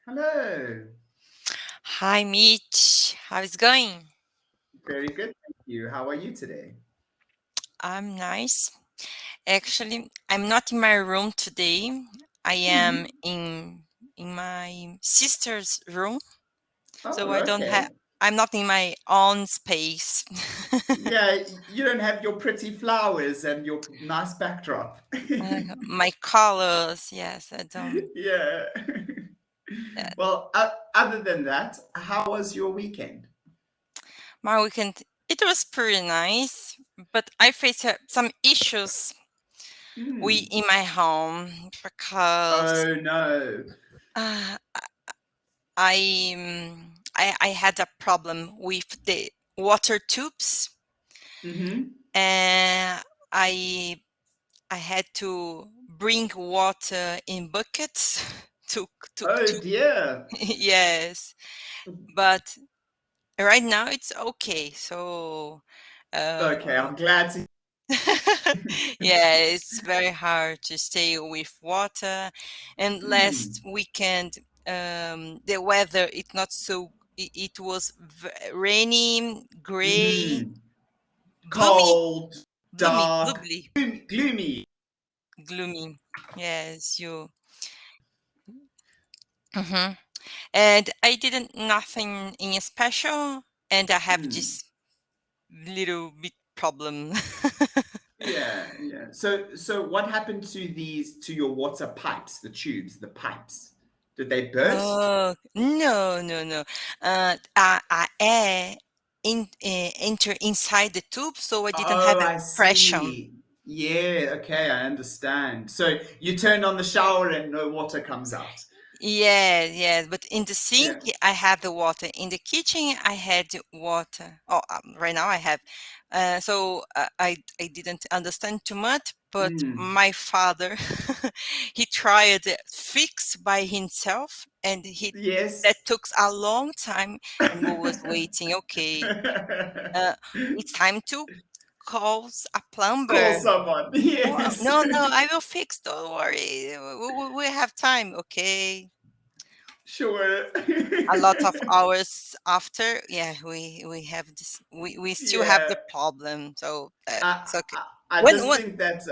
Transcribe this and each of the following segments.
Hello. Hi, Mitch. How's it going? Very good, thank you. How are you today? I'm nice. Actually, I'm not in my room today. I am Hmm. in my sister's room, so Oh, I don't have. okay. I'm not in my own space. Yeah, you don't have your pretty flowers and your nice backdrop. My colors, yes, I don't. Yeah. Yeah. Well, other than that, how was your weekend? My weekend, it was pretty nice, but I faced some issues Hmm. in my home because Oh, no. uh, I had a problem with the water tubes, Mm-hmm. and I I had to bring water in buckets Oh, to dear. yes, but right now it's okay. So uh, Okay, I'm glad to. yeah, it's very hard to stay with water. And last Hmm. weekend, the weather it's not so. It was rainy, gray, Mm-hmm. gloomy, Cold, dark, gloomy, gloomy. gloomy. Yes, you. Mhm. And I didn't nothing in special, and I have Hmm. this little bit problem. Yeah, yeah. So what happened to your water pipes, the tubes, the pipes? Did they burst? Oh, no, no, no. Air enter inside the tube, so I didn't have Oh, a I pressure. see. Yeah, okay, I understand. So you turned on the shower and no water comes out. Yeah, yeah. But in the sink, Yeah. I had the water. In the kitchen, I had water. Oh, right now I have. I didn't understand too much, but Mm. my father, he tried to fix by himself, and he that Yes. took a long time, and we was waiting. Okay, uh, it's time to call a Call plumber. someone. Oh, Yes. no, no, I will fix. Don't worry. We have time. Okay, Sure. a lot of hours after, yeah, we have this, we still have Yeah. the problem, so I, it's okay. I just When think that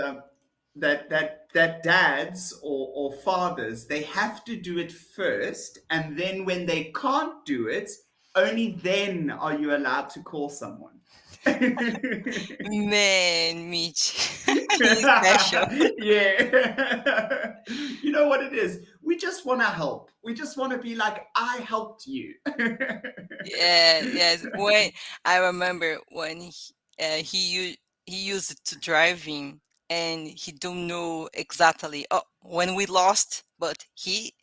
that dads or fathers, they have to do it first, and then when they can't do it, only then are you allowed to call someone. man, Mitch, he's special. Yeah. You know what it is? We just want to help. We just want to be like, I helped you. Yeah, yes, when I remember when he used to driving, and he don't know exactly, oh, when we lost, but he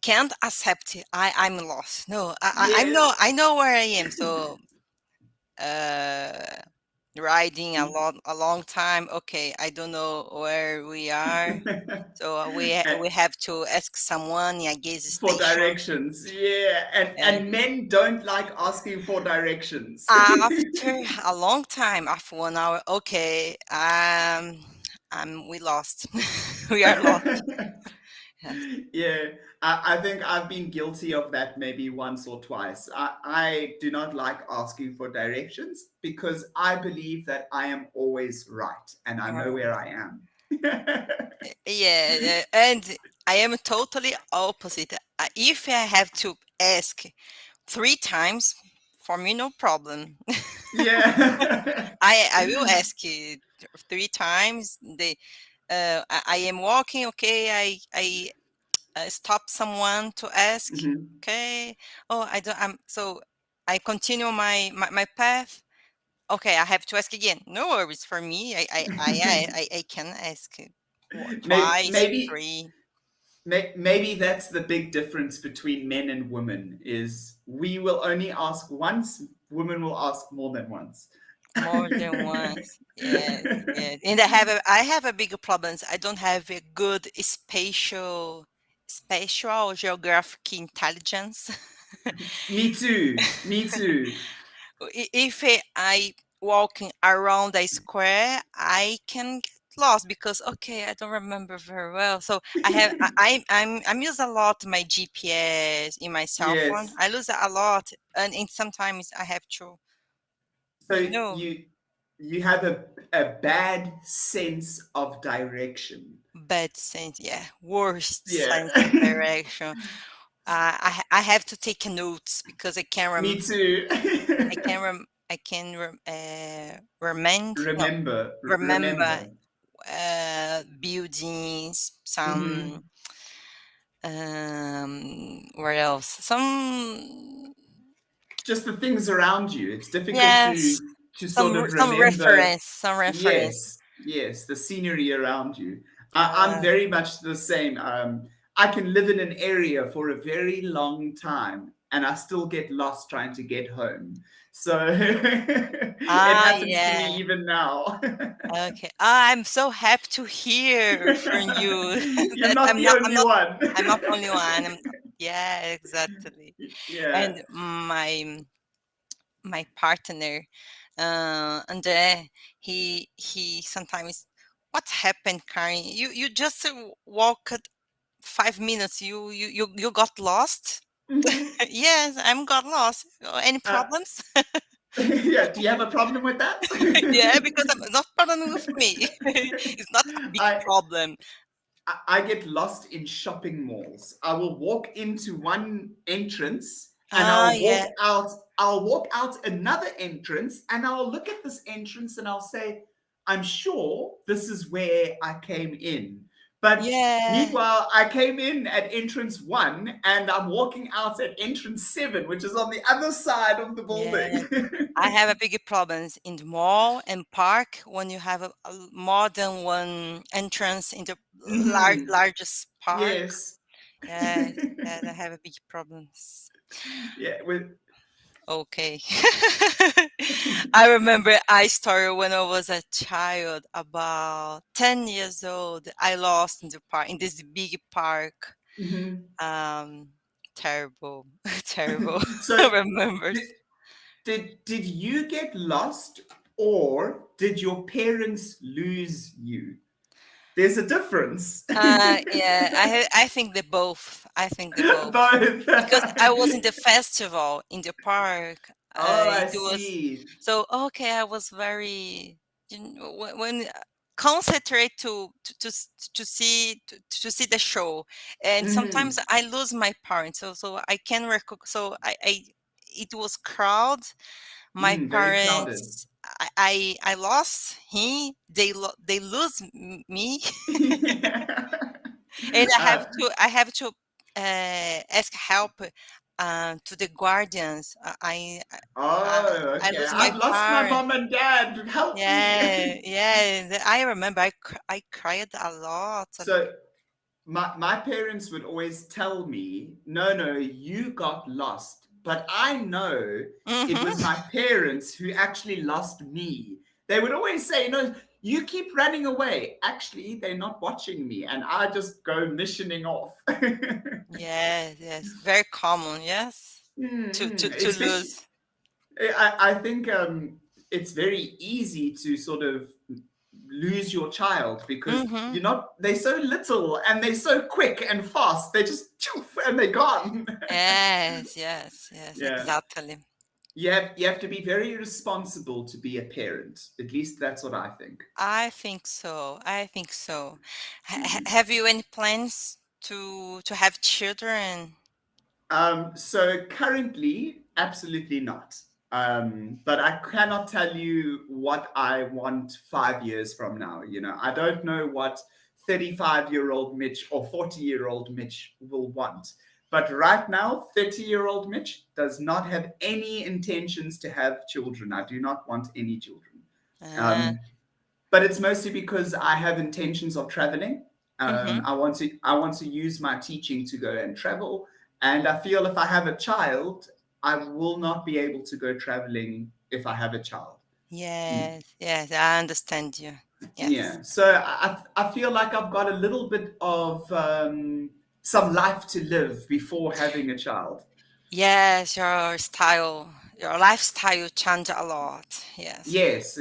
can't accept it. I'm lost. No, Yes. I know where I am. So uh riding a long time. Okay, I don't know where we are. So And we have to ask someone in a gas for station. directions, yeah, And and men don't like asking for directions. after a long time, after 1 hour, okay, we lost. We are lost. Yes. Yeah, I think I've been guilty of that maybe once or twice. I do not like asking for directions because I believe that I am always right and I know where I am. Yeah, yeah, and I am totally opposite. If I have to ask 3 times, for me, no problem. Yeah. I will ask you 3 times. I am walking. Okay, I stop someone to ask. Mhm. Okay. Oh, I don't. So I continue my path. Okay, I have to ask again. No worries for me. I can ask twice, Maybe three, maybe that's the big difference between men and women is we will only ask once, women will ask more than once. more than once. Yes, yes. And I have a bigger problems. I don't have a good spatial geographic intelligence. Me too. Me too. If I walking around a square, I can get lost because okay, I don't remember very well. So I have I'm use a lot my GPS in my cell phone. Yes. I lose it a lot, and sometimes I have to, So you know, you have a bad sense of direction. bad sense. Yeah, worst Yeah. sense of direction. I have to take notes because Me too. I can remember Remember. buildings, some Hmm. what else? Some Just the things around you. It's difficult yes, to sort of some remember. reference. Yes, the scenery around you. I'm Yeah. very much the same. I can live in an area for a very long time and I still get lost trying to get home. So it Ah, happens to me yeah. even now. Okay. Ah, I'm so happy to hear from you You're that not the only one. I'm not only one. Yeah, exactly. Yeah. And my partner, Andre, he sometimes, what happened, Karen? You just walked 5 minutes. You got lost. Yes, I'm got lost. Any Uh, problems? yeah. Do you have a problem with Yeah, that? because I'm not problem with me. It's not a big I problem. I get lost in shopping malls. I will walk into one entrance and Ah, yeah, I'll walk out another entrance and I'll look at this entrance and I'll say, I'm sure this is where I came in. But yeah, meanwhile, I came in at entrance one and I'm walking out at entrance seven, which is on the other side of the yeah. building. I have a big problems in the mall and park when you have more than one entrance in the Hmm. largest park. Yes. Yes, yes, I have a big problems. Yeah. With Okay. I remember I started when I was a child, about 10 years old. I lost in the park, in this big park. Mhm. Um, terrible, terrible So did, remembers. did you get lost or did your parents lose you? There's a difference. Yeah, I think they both. I think they both. Both. Because I was in the festival in the park. Oh, I It was see. so okay. I was very, when concentrate to see to see the show, and sometimes Hmm. I lose my parents. So I can so I it was crowd. My Mm, very crowded. parents, I lost him. They lose me, and Uh, I have to ask help to the guardians. oh, I okay. lose my I've lost my part. mom and dad. Help me. Yeah, yeah. I remember I cried a lot. So my parents would always tell me, no, no, you got lost. But I know it was Hmm. my parents who actually lost me. They would always say, no, you keep running away. Actually, they're not watching me. And I just go missioning off. Yes, yes. Very common. Yes, to Especially, lose. I think it's very easy to sort of lose your child because Hmm. they're so little and they're so quick and fast. They just and they're gone. Yes, yes, yes. Yeah. Exactly. You have to be very responsible to be a parent. At least that's what I think. I think so. I think so. Mhm. Have you any plans to have children? So currently, absolutely not. But I cannot tell you what I want 5 years from now. I don't know what 35-year-old Mitch or 40-year-old Mitch will want. But right now, 30-year-old Mitch does not have any intentions to have children. I do not want any children. Uh, Um, but it's mostly because I have intentions of traveling. mm-hmm. I want to use my teaching to go and travel, and I feel if I have a child, I will not be able to go traveling if I have a child. Mm, Yes, yes, I understand you. Yes. yeah, so I feel like I've got a little bit of some life to live before having a child. Yes, your style. your lifestyle change a lot. Yes. Yes,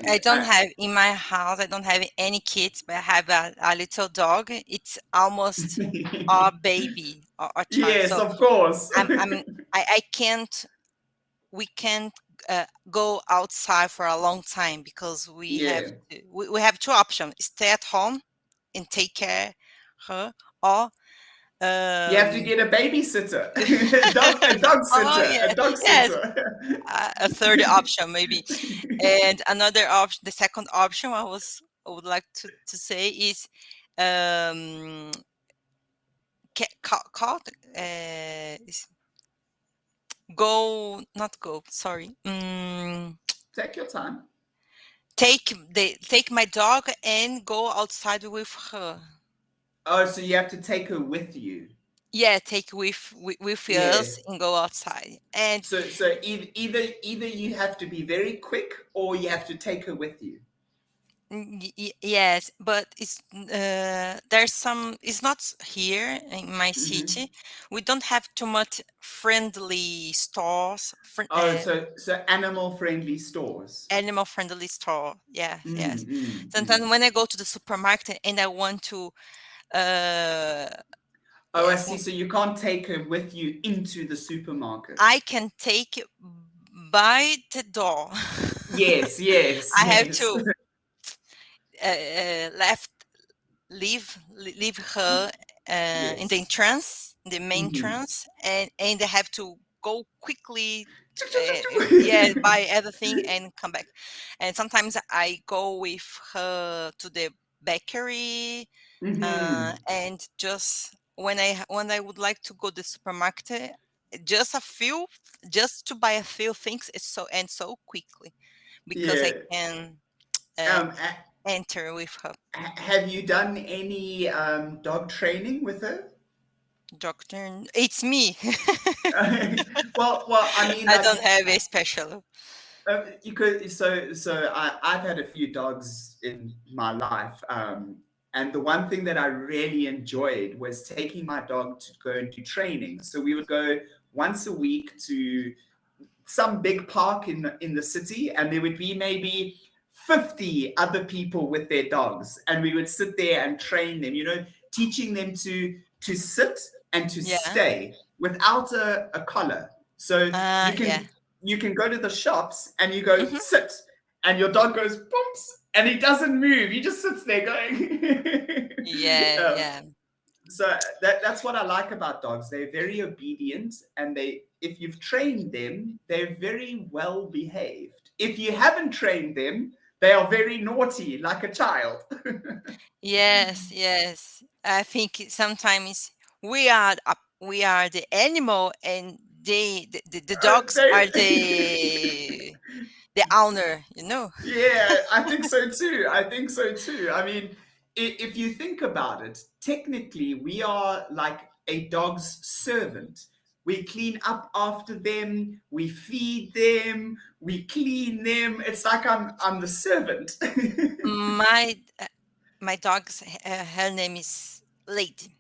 I exactly. don't have in my house. I don't have any kids, but I have a little dog. It's almost a baby or a child. Yes, So of course. I'm I can't we can't go outside for a long time because Yeah. we have two options: stay at home and take care her, or You have to um get a babysitter, a dog oh sitter, yeah, a dog yes, sitter. a third option maybe. And another option, the second option I would like to say is um called is go not go sorry Take your time. take my dog and go outside with her. Oh, so you have to take her with you. Yeah, take with Yeah. us and go outside. And So either you have to be very quick or you have to take her with you. yes, but there's some. It's not here in my Hmm. city. We don't have too much friendly stores, Oh, so animal friendly stores. animal friendly store. Yes, Mm, yes. mm, Sometimes mm. when I go to the supermarket and I want to, uh, Oh, I yes, see. So you can't take her with you into the supermarket. I can take it by the door. Yes, yes, I have yes, to left leave her in the yes. entrance, the main Hmm. entrance, and they have to go quickly. Yeah, buy everything and come back. And sometimes I go with her to the bakery, Hmm. and just when I would like to go to the supermarket, just a few, just to buy a few things, it's so quickly because I Yeah. can uh, Um, enter with her. have you done any dog training with her? Doctor, it's me. Well, I mean, I like don't have a special. you could. I've had a few dogs in my life, and the one thing that I really enjoyed was taking my dog to go and do training. So we would go once a week to some big park in the city, and there would be maybe 50 other people with their dogs, and we would sit there and train them, teaching them to sit and to Yeah. stay without a collar. So Yeah. you can go to the shops and you go Hmm. sit, and your dog goes bumps and he doesn't move, he just sits there going. Yeah. um, Yeah. so that's what I like about dogs. They're very obedient, and if you've trained them, they're very well behaved. If you haven't trained them, they are very naughty, like a child. Yes. Yes. I think sometimes we are the animal, and the dogs are the owner. You know. Yeah, I think so too. I think so too. I mean, if you think about it, technically, we are like a dog's servant. We clean up after them, we feed them, we clean them. It's like I'm the servant. My my dog's her name is Lady.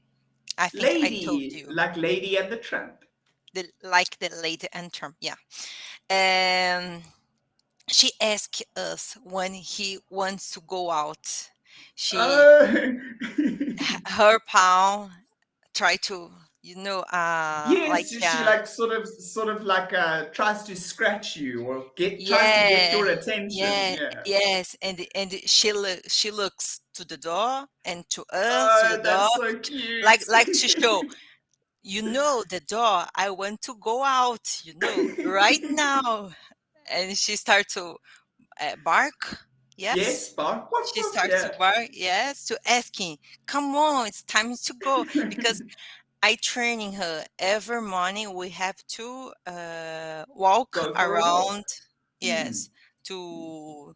I think I told Lady, you like Lady and the Tramp. the Lady and Trump. Yeah. Um, she asked us when he wants to go out. She Oh, her paw try to like yes, she like sort of like tries to scratch you or get tries to get yeah, your attention. yeah, Yeah. yes, and she looks to the door and to us to the Oh, door, that's so cute. like to show, the door, I want to go out, right now. And she start to bark. Yes, Yes, bark, woof, she woof, starts to yeah. bark. Yes, to asking, come on, it's time to go. Because I training her every morning. We have to walk Go for a around. walk. Hmm. Yes, to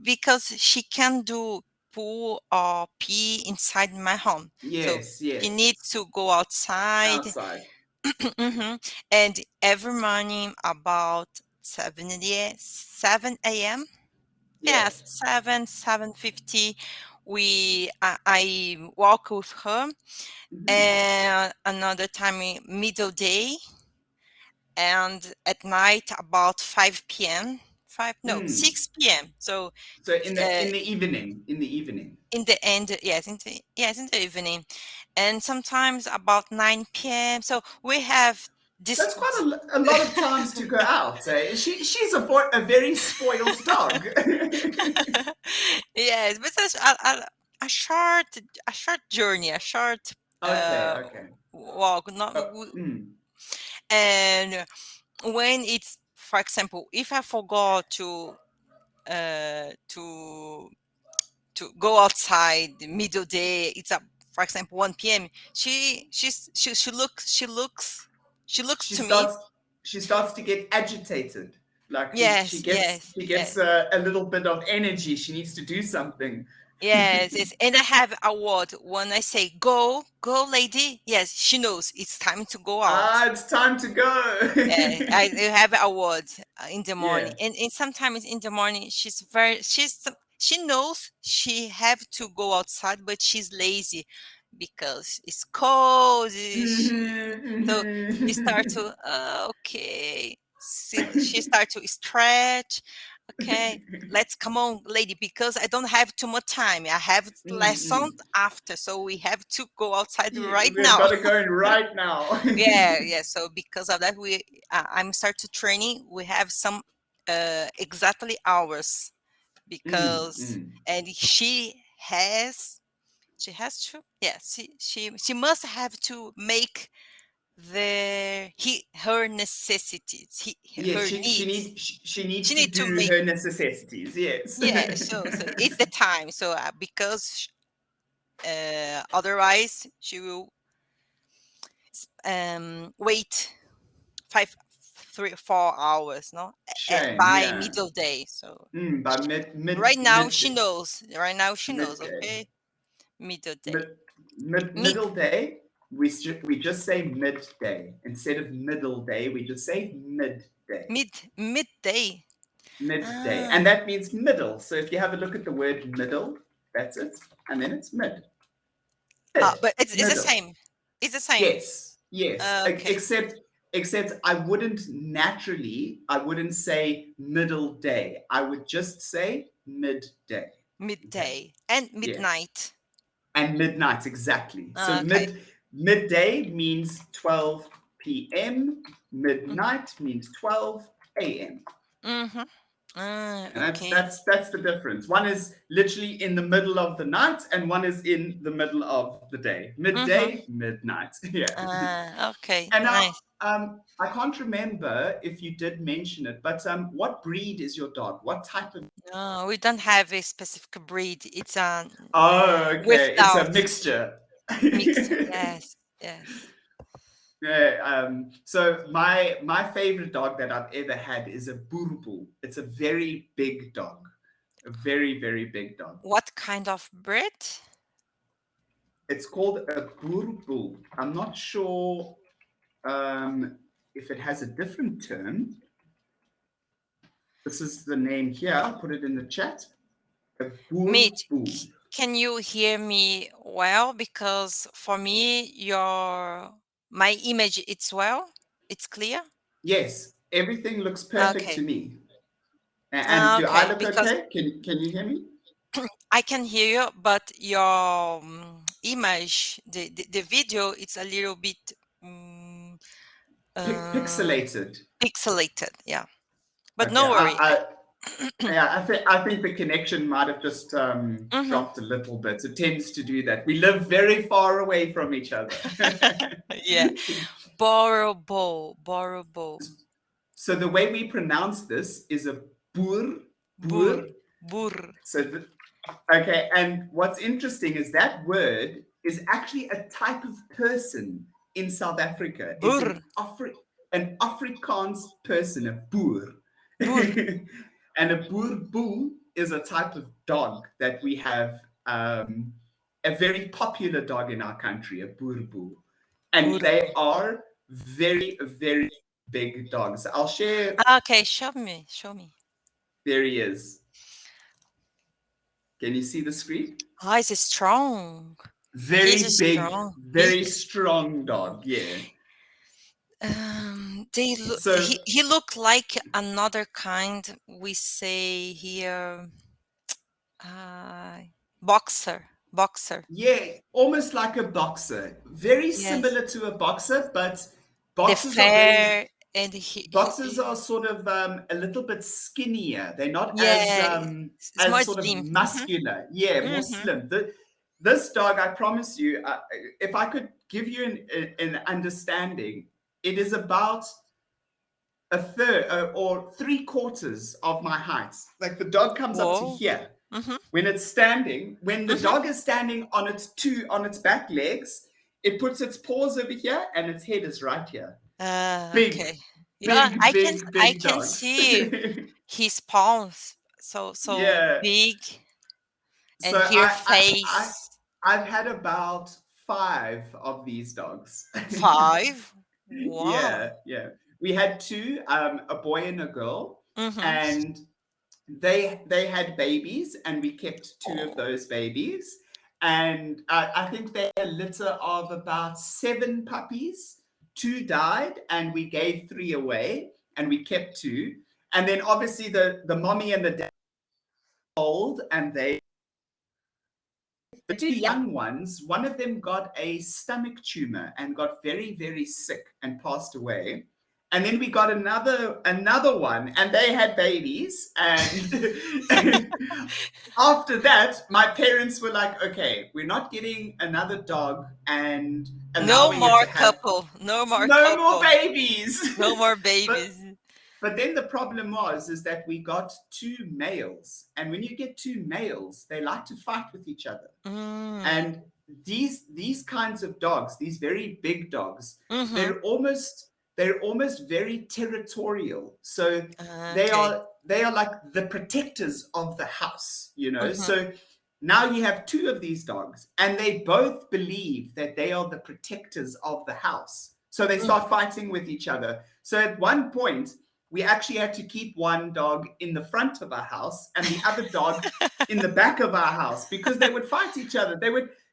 because she can do poo or pee inside my home. So Yes, she yes. needs to go outside. Outside. Mhm. And every morning about 7 a.m. Yeah. Yes, 7:50. I walk with her, Hmm. and another time middle day, and at night about 5 p.m. 5 no Mm. 6 p.m. So So in uh, the evening, in the evening. in the end, yes, in the evening, and sometimes about 9 p.m. So we have this. That's quite a lot of times to go out. Eh? She's a very spoiled dog. Yes, but it's a short a short journey, a short Okay, uh okay. walk, not Oh, mm. and when it's, for example, if I forgot uh to to go outside the middle day, it's a, for example, 1 p.m. She looks She to me. starts she starts to get agitated. Like Yes, yes, she yes. gets a little bit of energy. She needs to do something. Yes, yes. And I have a word when I say go, go, lady. Yes, she knows it's time to go out. Ah, it's time to I go. have a word in the morning, Yeah. and sometimes in the morning she knows she have to go outside, but she's lazy because it's cold. So she start Mhm, to okay. She start to stretch. Okay, let's come on, lady, because I don't have too much time. I have lesson mhm. after, so we have to go outside Yeah, right we've now. got it going right now. Yeah, yeah. So because of that, I'm start to training. We have some exactly hours because, Mm. and she has to, yes, she must have to make her necessities, Yes, her needs. she needs She to need to do make, her necessities. Yes. yeah. So it's the time. So because otherwise she will wait 5 3 4 hours, no, Shame. by Yeah. middle day. So By right now she midday, knows, midday, okay, middle day, mid, mid middle day. We just say midday instead of middle day. We just say midday. midday. Midday, Ah, and that means middle. So if you have a look at the word middle, that's it, and then it's but it's the middle. same, it's the same. Yes, yes. Okay, Except I wouldn't say middle day. I would just say midday. Okay. midday and Yeah. midnight. And midnight exactly. So Okay. midday means 12 p.m. Mm-hmm. Midnight means 12 a.m. Mm-hmm. And Okay. that's the difference. One is literally in the middle of the night, and one is in the middle of the day. Mm-hmm. Midday, midnight. Yeah. Okay, And now, nice. I can't remember if you did mention it, but what breed is your dog? What type of? No, we don't have a specific breed. It's a Oh, okay. It's a without mixture. mixed. Yes, yes. Yeah, so my favorite dog that I've ever had is a boerboel. It's a very big dog, a very very big dog. What kind of breed? It's called a boerboel. I'm not sure if it has a different term. This is the name here. I'll put it in the chat. A Mitch, boerboel. can you hear me well? Because for me, my image, it's well, it's clear. Yes, everything looks perfect to Okay. me. And do I Okay, look because okay? Can you hear me? I can hear you, but your image, the video, it's a little bit um, uh, Pixelated. pixelated. Yeah, but Okay. no worry. Yeah, I think the connection might have just Mhm. dropped a little bit. It tends to do that. We live very far away from each other. Yeah, boerboel, boerboel, So the way we pronounce this is a boer, boer. boer, So okay, and what's interesting is that word is actually a type of person in South Africa. It's boer, an Afrikaans person, a boer. boer, And a boerboel is a type of dog that we have, a very popular dog in our country, a boerboel. And they boerboel. are very, very big dogs. I'll share. Okay, show me, show me. There he is. Can you see the screen? Oh, he's strong. He's Very big, strong. Big. very strong dog. Yeah. They look. So He looked like another kind. We say here, uh, boxer. Boxer. yeah, almost like a boxer, very Yes. similar to a boxer, but The boxers are very fair and boxers are sort of a little bit skinnier. They're not yeah, it's more as sort of slim. muscular. Yeah, more Hmm. slim. This dog, I promise you, if I could give you an understanding, it is about a third or three quarters of my height. Like the dog comes up to Whoa. here Hmm. when it's standing. When the Hmm. dog is standing on its back legs, it puts its paws over here and its head is right here. Big, Okay. Yeah, I big can dogs. see his palms. So Yeah. big, So and her face. I've had about five of these dogs. 5. Wow. Yeah, yeah. We had two, a boy and a girl, Mm-hmm. and they had babies, and we kept two of Oh. those babies. And I think they had a litter of about seven puppies. Two died, and we gave three away, and we kept two. And then obviously the mommy and the dad old, and the two young ones, one of them got a stomach tumor and got very, very sick and passed away. And then we got another one, and they had babies. And after that, my parents were like, "Okay, we're not getting another dog and No allowing it more to have couple. No more no more couple. babies." No more but babies. but then the problem was is that we got two males, and when you get two males, they like to fight with each other. Mm. And these kinds of dogs, these very big dogs, Mm-hmm. they're almost very territorial. So Okay. they are like the protectors of the house, you know. Mm-hmm. So now you have two of these dogs, and they both believe that they are the protectors of the house. So they start fighting with each other. So at one point, we actually had to keep one dog in the front of our house and the other dog in the back of our house because they would fight each other.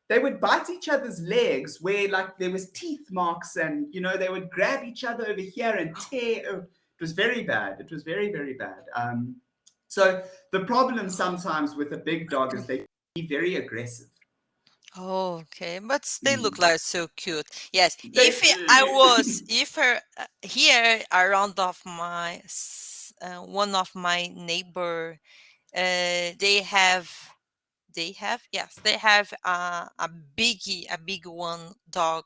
They would bite each other's legs where like there was teeth marks, and you know they would grab each other over here and tear. Oh, it was very bad. It was very, very bad. So the problem sometimes with a big dog is they can be very aggressive. Oh, okay, but they look Mm. like so cute. Yes, They I do. was if here around of my one of my neighbor, they have yes, they have a big one dog.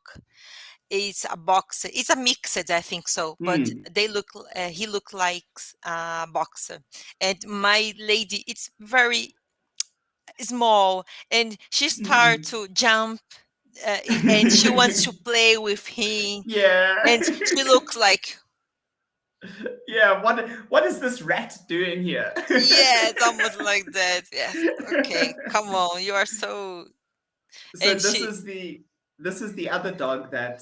It's a boxer. It's a mixed, I think so. But Mm. they look he look like a boxer, and my lady, it's very small, and she started Mm-mm. to jump, and she wants to play with him, Yeah. and she looks like, Yeah, what is this rat doing here? yeah, it's almost like that. Yes, okay, come on, you are so. So And she this is the other dog that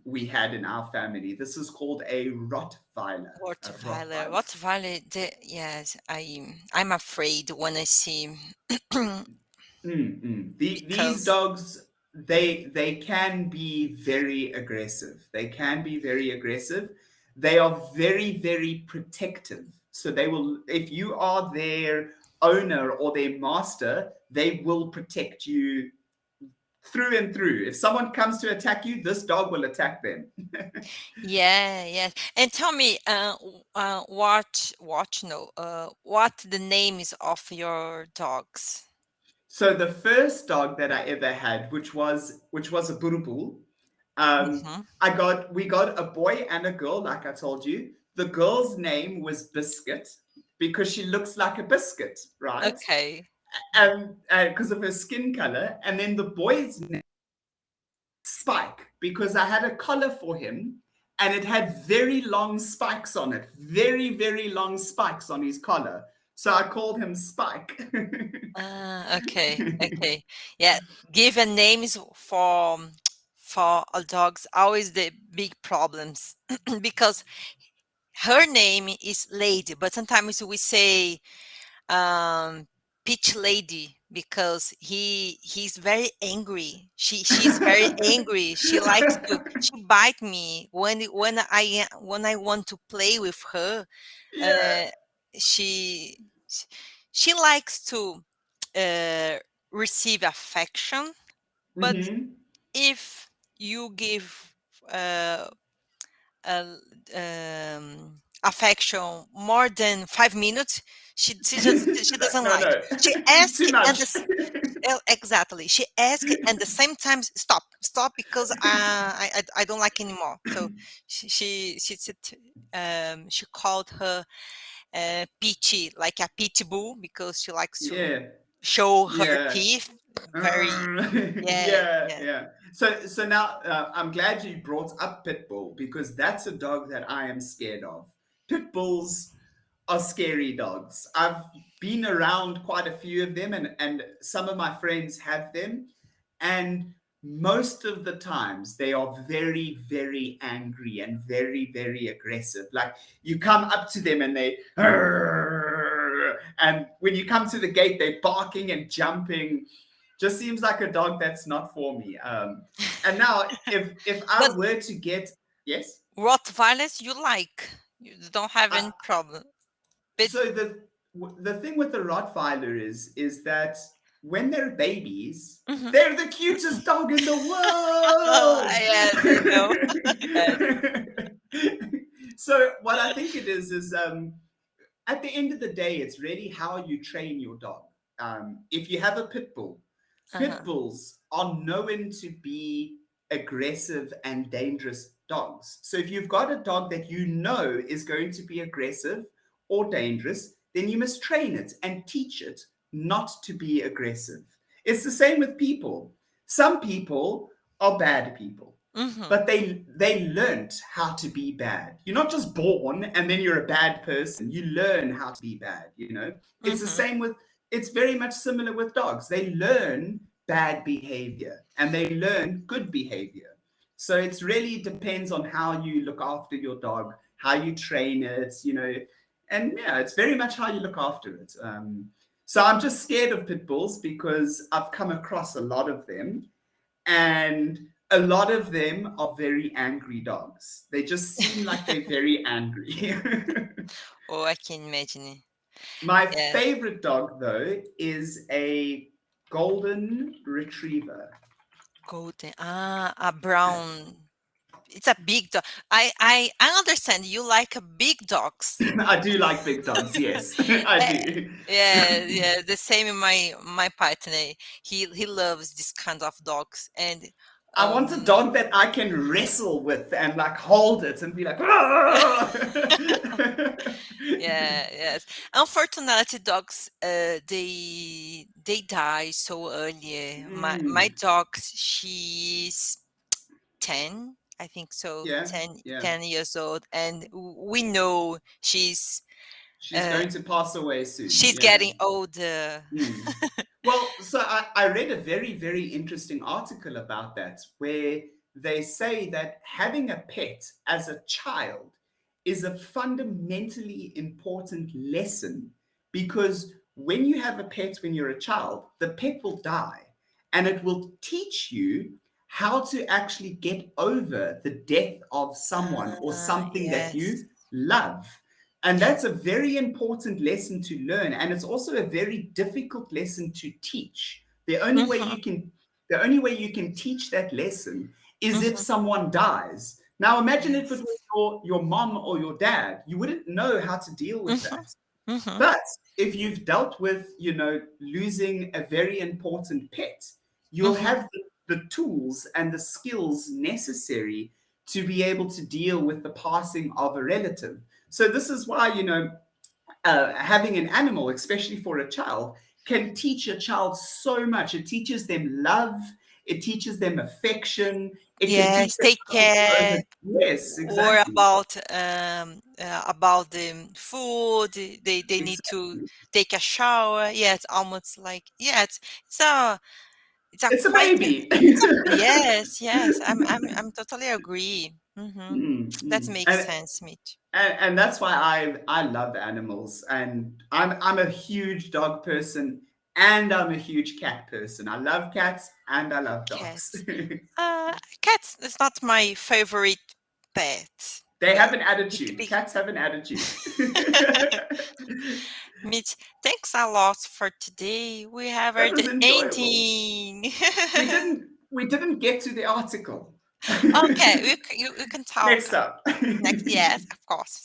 we had in our family. This is called a Rottweiler. A Rottweiler, Rottweiler. Rottweiler, yes, I'm afraid when I see These because dogs, they can be very aggressive. They can be very aggressive. They are very, very protective. So they will, if you are their owner or their master, they will protect you through and through. If someone comes to attack you, this dog will attack them. yeah, yes. And tell me, what the names of your dogs? So the first dog that I ever had, which was a boerboel, Mm-hmm. we got a boy and a girl, like I told you. The girl's name was Biscuit because she looks like a biscuit, right? Okay. And because of her skin color. And then the boy's name Spike because I had a collar for him, and it had very long spikes on it, very, very long spikes on his collar. So I called him Spike. Okay, okay. Yeah, given names for dogs always the big problems because her name is Lady, but sometimes we say um Peach Lady because he's very angry. She's very angry. She likes to she bite me when I want to play with her. Yeah. Uh, she she likes to uh, receive affection, but Hmm. if you give uh, uh, affection more than 5 minutes, she doesn't No, like. no. She Too asks and much. the exactly. She asks and the same time stop because I don't like anymore. So she said she called her Peachy like a pit bull because she likes to Yeah. show her Yeah. teeth. Very yeah Yeah, yeah yeah. So now I'm glad you brought up pit bull because that's a dog that I am scared of. Pit bulls are scary dogs. I've been around quite a few of them, and some of my friends have them, and most of the times they are very, very angry and very, very aggressive. Like you come up to them and they, and when you come to the gate, they're barking and jumping. Just seems like a dog that's not for me. And now, if I but were to get, yes. Rottweilers you like, you don't have any problem. But So the thing with the Rottweiler is that when they're babies, mhm. they're the cutest dog in the world. Yes, I know. Yes. So what I think it is at the end of the day, it's really how you train your dog. If you have a pit bull, pit Uh-huh. bulls are known to be aggressive and dangerous dogs. So if you've got a dog that you know is going to be aggressive or dangerous, then you must train it and teach it not to be aggressive. It's the same with people. Some people are bad people, Mhm. but they learned how to be bad. You're not just born and then you're a bad person. You learn how to be bad, you know. It's the Mhm. same with it's very much similar with dogs. They learn bad behavior and they learn good behavior. So it's really depends on how you look after your dog, how you train it, you know, and yeah, it's very much how you look after it. So I'm just scared of pit bulls because I've come across a lot of them, and a lot of them are very angry dogs. They just seem like they're very angry. Oh, I can imagine it. My Yeah. favorite dog, though, is a golden retriever. Golden. Ah, a brown. It's a big dog. I understand you like a big dogs. I do like big dogs, yes, I Eh, do. yeah, yeah. The same in my partner. He loves this kind of dogs, and I um. want a dog that I can wrestle with and like hold it and be like, "Ah!" Yeah, yes. Unfortunately, dogs, they die so early. My Mm, dog, she's 10, I think so, yeah, 10, yeah. 10 years old, and we know She's uh, going to pass away soon. she's Yeah. getting older. Mm. Well, so I read a very, very interesting article about that where they say that having a pet as a child is a fundamentally important lesson because when you have a pet when you're a child, the pet will die and it will teach you how to actually get over the death of someone or something that you Yes, love. And yes. that's a very important lesson to learn. And it's also a very difficult lesson to teach. Mm-hmm, The only way you can teach that lesson is if mm-hmm. someone dies. Now imagine if it Yes. was your mom or your dad, you wouldn't know how to deal with Mm-hmm, that. mm-hmm. But if you've dealt with, you know, losing a very important pet, you'll Mm-hmm. have the tools and the skills necessary to be able to deal with the passing of a relative. So this is why, you know, having an animal, especially for a child, can teach a child so much. It teaches them love, it teaches them affection, it can teach Yes, them take how to get over. care. Yes, Or exactly. about the food. They need to Exactly. take a shower. Yeah, it's almost like yeah, it's a It's a quite baby. yes, yes. I'm totally agree. Mm-hmm. Mm, That mm. makes sense, Mitch. And that's why I love animals, and I'm a huge dog person, And I'm a huge cat person. I love cats and I love dogs. Cats. Cats is not my favorite pet, They but have an attitude. be. Cats have an attitude. Mitch, thanks a lot for today. We have That was the enjoyable. ending. We didn't get to the article. Okay, you can talk Next up. next. Yes, of course.